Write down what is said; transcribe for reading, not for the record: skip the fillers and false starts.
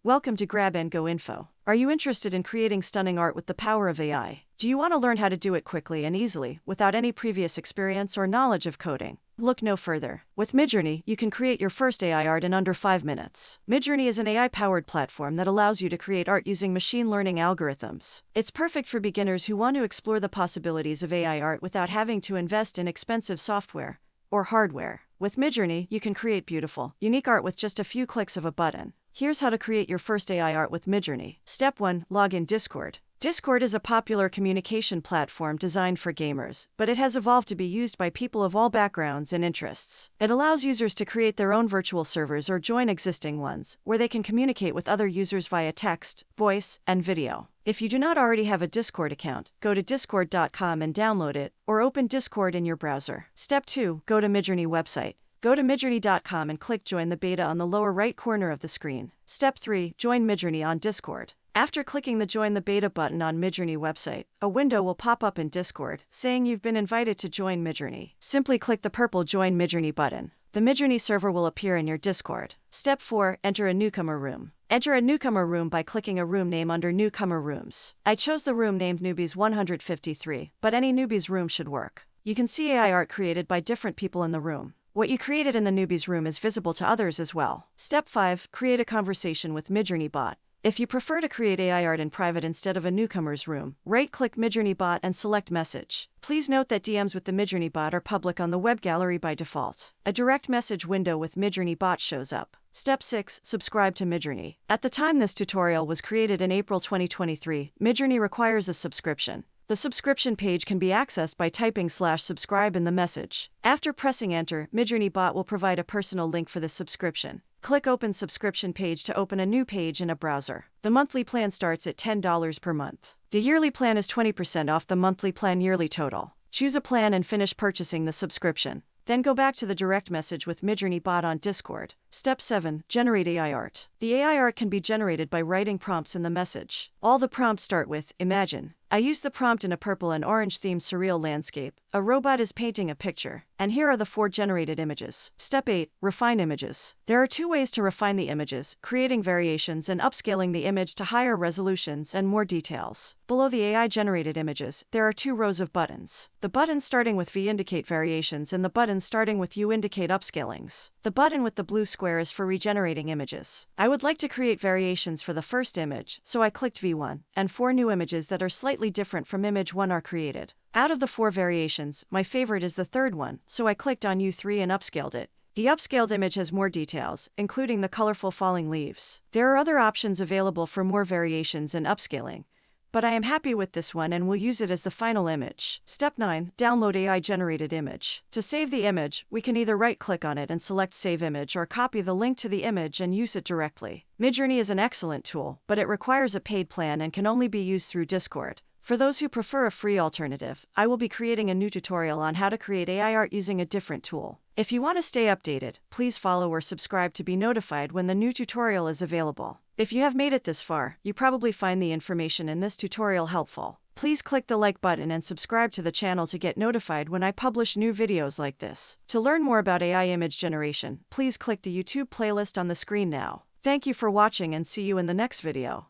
Welcome to Grab and Go Info. Are you interested in creating stunning art with the power of AI? Do you want to learn how to do it quickly and easily, without any previous experience or knowledge of coding? Look no further. With Midjourney, you can create your first AI art in under 5 minutes. Midjourney is an AI-powered platform that allows you to create art using machine learning algorithms. It's perfect for beginners who want to explore the possibilities of AI art without having to invest in expensive software or hardware. With Midjourney, you can create beautiful, unique art with just a few clicks of a button. Here's how to create your first AI art with Midjourney. Step 1. Log in Discord. Discord is a popular communication platform designed for gamers, but it has evolved to be used by people of all backgrounds and interests. It allows users to create their own virtual servers or join existing ones, where they can communicate with other users via text, voice, and video. If you do not already have a Discord account, go to discord.com and download it, or open Discord in your browser. Step 2. Go to Midjourney website. Go to midjourney.com and click Join the Beta on the lower right corner of the screen. Step 3. Join Midjourney on Discord. After clicking the Join the Beta button on Midjourney website, a window will pop up in Discord, saying you've been invited to join Midjourney. Simply click the purple Join Midjourney button. The Midjourney server will appear in your Discord. Step 4. Enter a newcomer room. Enter a newcomer room by clicking a room name under Newcomer Rooms. I chose the room named Newbies 153, but any newbies room should work. You can see AI art created by different people in the room. What you created in the newbies room is visible to others as well. Step 5. Create a conversation with Midjourney bot. If you prefer to create AI art in private instead of a newcomer's room, right-click Midjourney bot and select Message. Please note that DMs with the Midjourney bot are public on the web gallery by default. A direct message window with Midjourney bot shows up. Step 6. Subscribe to Midjourney. At the time this tutorial was created in April 2023, Midjourney requires a subscription. The subscription page can be accessed by typing /subscribe in the message. After pressing enter, Midjourney bot will provide a personal link for the subscription. Click Open Subscription Page to open a new page in a browser. The monthly plan starts at $10 per month. The yearly plan is 20% off the monthly plan yearly total. Choose a plan and finish purchasing the subscription. Then go back to the direct message with Midjourney bot on Discord. Step 7. Generate AI art. The AI art can be generated by writing prompts in the message. All the prompts start with Imagine. I used the prompt in a purple and orange themed surreal landscape. A robot is painting a picture. And here are the 4 generated images. Step 8. Refine images. There are 2 ways to refine the images, creating variations and upscaling the image to higher resolutions and more details. Below the AI-generated images, there are 2 rows of buttons. The buttons starting with V indicate variations and the buttons starting with U indicate upscalings. The button with the blue square is for regenerating images. I would like to create variations for the first image, so I clicked V1, and 4 new images that are slightly different from image 1 are created. Out of the 4 variations, my favorite is the third one, so I clicked on U3 and upscaled it. The upscaled image has more details, including the colorful falling leaves. There are other options available for more variations and upscaling, but I am happy with this one and will use it as the final image. Step 9. Download AI-generated image. To save the image, we can either right-click on it and select Save Image or copy the link to the image and use it directly. Midjourney is an excellent tool, but it requires a paid plan and can only be used through Discord. For those who prefer a free alternative, I will be creating a new tutorial on how to create AI art using a different tool. If you want to stay updated, please follow or subscribe to be notified when the new tutorial is available. If you have made it this far, you probably find the information in this tutorial helpful. Please click the like button and subscribe to the channel to get notified when I publish new videos like this. To learn more about AI image generation, please click the YouTube playlist on the screen now. Thank you for watching and see you in the next video.